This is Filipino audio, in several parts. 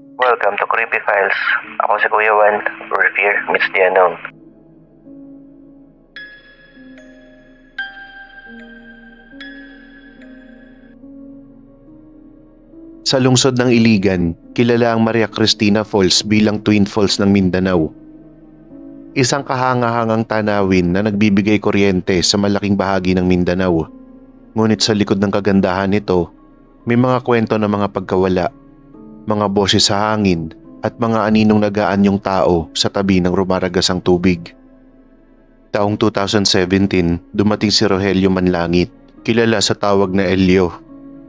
Welcome to Creepy Files. Ako si Kuya Juan, where fear meets the unknown. Sa lungsod ng Iligan, kilala ang Maria Cristina Falls bilang Twin Falls ng Mindanao. Isang kahangahangang tanawin na nagbibigay kuryente sa malaking bahagi ng Mindanao. Ngunit sa likod ng kagandahan nito, may mga kwento ng mga pagkawala, mga boses sa hangin at mga aninong nagaanyong tao sa tabi ng rumaragasang tubig. Taong 2017, dumating si Rogelio Manlangit, kilala sa tawag na Elio,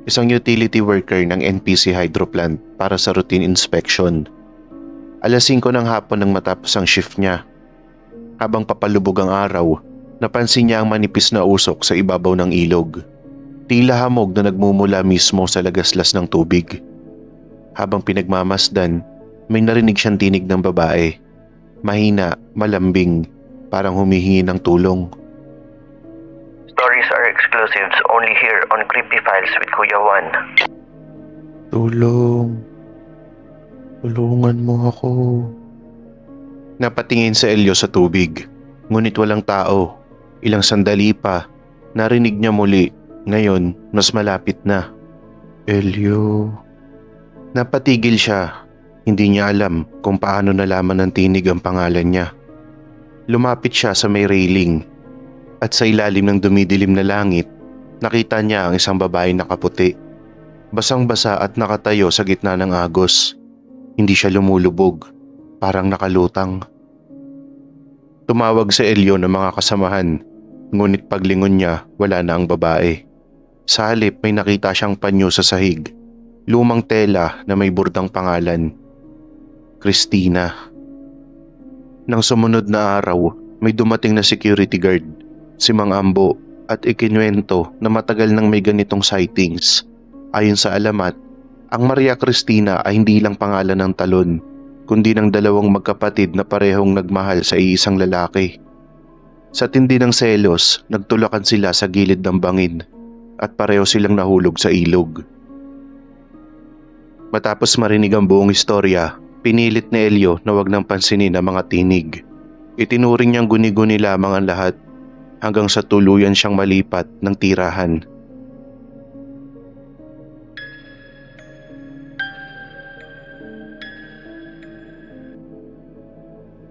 isang utility worker ng NPC Hydro Plant para sa routine inspection. Alas 5 ng hapon nang matapos ang shift niya. Habang papalubog ang araw, napansin niya ang manipis na usok sa ibabaw ng ilog. Tila hamog na nagmumula mismo sa lagaslas ng tubig. Habang pinagmamasdan, may narinig siyang tinig ng babae. Mahina, malambing, parang humihingi ng tulong. Stories are exclusives only here on Creepy Files with Kuya Juan. Tulong. Tulungan mo ako. Napatingin sa Elio sa tubig, ngunit walang tao. Ilang sandali pa, narinig niya muli. Ngayon, mas malapit na. Elio. Napatigil siya. Hindi niya alam kung paano nalaman ng tinig ang pangalan niya. Lumapit siya sa may railing. At sa ilalim ng dumidilim na langit, nakita niya ang isang babae na kaputi. Basang-basa at nakatayo sa gitna ng agos. Hindi siya lumulubog, parang nakalutang. Tumawag sa Elio ng mga kasamahan, ngunit paglingon niya, wala na ang babae. Sa halip may nakita siyang panyo sa sahig, lumang tela na may burdang pangalan. Cristina. Nang sumunod na araw, may dumating na security guard, si Mang Ambo, at ikinwento na matagal nang may ganitong sightings. Ayon sa alamat, ang Maria Cristina ay hindi lang pangalan ng talon, kundi ng dalawang magkapatid na parehong nagmahal sa iisang lalaki. Sa tindi ng selos, nagtulakan sila sa gilid ng bangin at pareho silang nahulog sa ilog. Matapos marinig ang buong istorya, pinilit ni Elio na wag nang pansinin ang mga tinig. Itinuring niyang guni-guni lamang ang lahat hanggang sa tuluyan siyang malipat ng tirahan.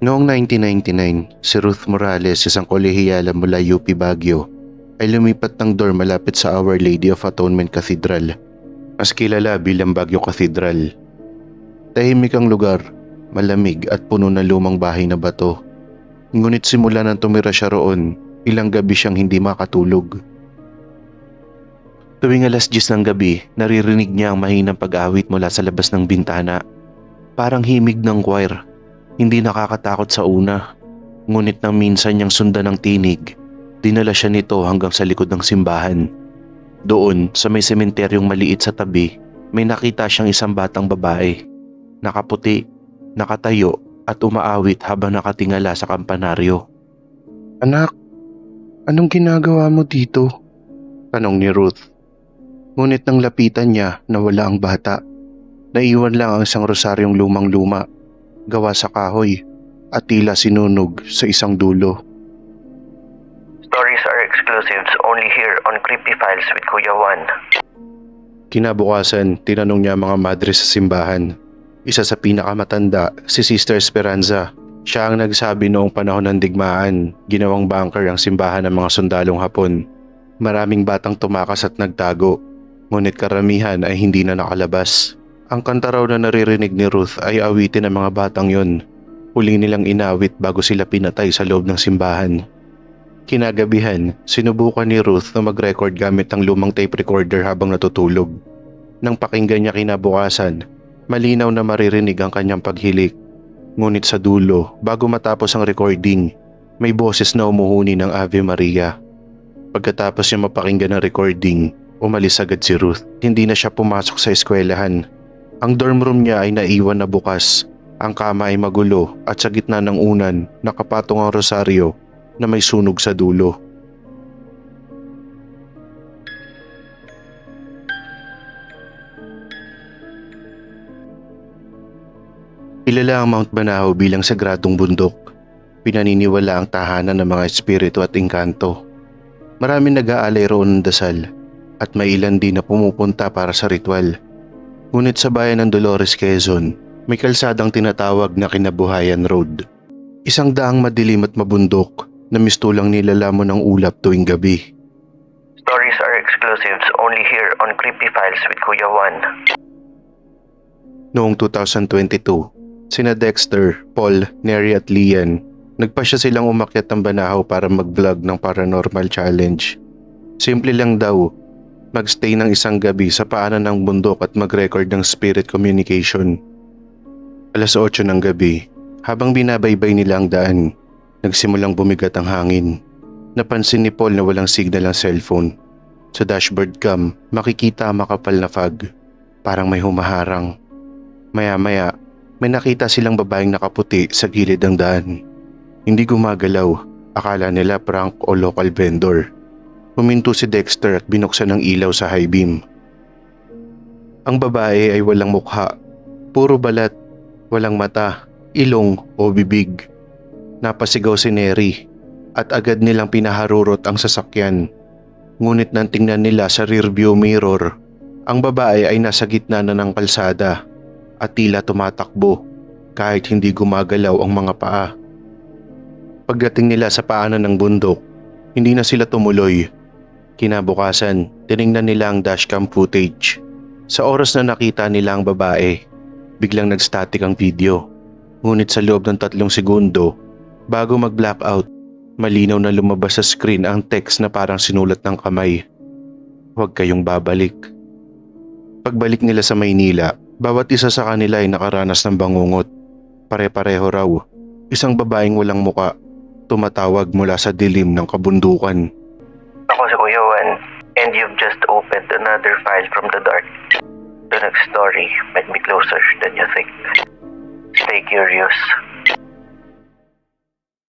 Noong 1999, si Ruth Morales, isang kolehiyala mula UP Baguio, ay lumipat ng dorm malapit sa Our Lady of Atonement Cathedral, mas kilala bilang Baguio Cathedral. Tahimik ang lugar, malamig at puno ng lumang bahay na bato. Ngunit simula nang tumira siya roon, ilang gabi siyang hindi makatulog. Tuwing alas 10 ng gabi, naririnig niya ang mahinang pag-awit mula sa labas ng bintana. Parang himig ng choir. Hindi nakakatakot sa una, ngunit nang minsan niyang sundan ng tinig, dinala siya nito hanggang sa likod ng simbahan. Doon, sa may sementeryong maliit sa tabi, may nakita siyang isang batang babae. Nakaputi, nakatayo at umaawit habang nakatingala sa kampanaryo. "Anak, anong ginagawa mo dito?" tanong ni Ruth. Ngunit nang lapitan niya, nawala ang bata. Naiwan lang ang isang rosaryong lumang-luma, gawa sa kahoy, at tila sinunog sa isang dulo. Stories are exclusives only here on Creepy Files with Kuya Juan. Kinabukasan, tinanong niya ang mga madre sa simbahan. Isa sa pinakamatanda, si Sister Esperanza. Siya ang nagsabi noong panahon ng digmaan, ginawang bunker ang simbahan ng mga sundalong Hapon. Maraming batang tumakas at nagtago, ngunit karamihan ay hindi na nakalabas. Ang kanta raw na naririnig ni Ruth ay awitin ng mga batang yon. Huli nilang inawit bago sila pinatay sa loob ng simbahan. Kinagabihan, sinubukan ni Ruth na mag-record gamit ang lumang tape recorder habang natutulog. Nang pakinggan niya kinabukasan, malinaw na maririnig ang kanyang paghilik. Ngunit sa dulo, bago matapos ang recording, may boses na umuhuni ng Ave Maria. Pagkatapos niya mapakinggan ng recording, umalis agad si Ruth. Hindi na siya pumasok sa eskwelahan. Ang dorm room niya ay naiwan na bukas. Ang kama ay magulo at sa gitna ng unan, nakapatong ang rosaryo na may sunog sa dulo. Kilala ang Mount Banahaw bilang sagradong bundok. Pinaniniwala ang tahanan ng mga espiritu at engkanto. Maraming nag-aalay roon ng dasal at may ilan din na pumupunta para sa ritual. Ngunit sa bayan ng Dolores, Quezon, may kalsadang tinatawag na Kinabuhayan Road. Isang daang madilim at mabundok na mistulang nilalamon ng ulap tuwing gabi. Stories are exclusives only here on Creepy Files with Kuya Juan. Noong 2022, sina Dexter, Paul, Neri at Lian, nagpasya silang umakyat ng Banahaw para mag-vlog ng paranormal challenge. Simple lang daw, magstay ng isang gabi sa paanan ng bundok at mag-record ng spirit communication. Alas 8 ng gabi, habang binabaybay nila ang daan, nagsimulang bumigat ang hangin. Napansin ni Paul na walang signal ang cellphone. Sa dashboard cam, makikita ang makapal na fog. Parang may humaharang. Maya-maya, may nakita silang babaeng nakaputi sa gilid ng daan. Hindi gumagalaw, akala nila prank o local vendor. Huminto si Dexter at binuksan ng ilaw sa high beam. Ang babae ay walang mukha, puro balat, walang mata, ilong o bibig. Napasigaw si Neri at agad nilang pinaharurot ang sasakyan. Ngunit nang tingnan nila sa rearview mirror, ang babae ay nasa gitna na ng kalsada at tila tumatakbo kahit hindi gumagalaw ang mga paa. Pagdating nila sa paanan ng bundok, hindi na sila tumuloy. Kinabukasan, tiningnan nila ang dashcam footage. Sa oras na nakita nila ang babae, biglang nag-static ang video. Ngunit sa loob ng 3 segundo, bago mag-blackout, malinaw na lumabas sa screen ang text na parang sinulat ng kamay. Huwag kayong babalik. Pagbalik nila sa Maynila, bawat isa sa kanila ay nakaranas ng bangungot. Pare-pareho raw, isang babaeng walang muka, tumatawag mula sa dilim ng kabundukan. Ako si Kuya Juan, and you've just opened another file from the dark. The next story might be closer than you think. Stay curious.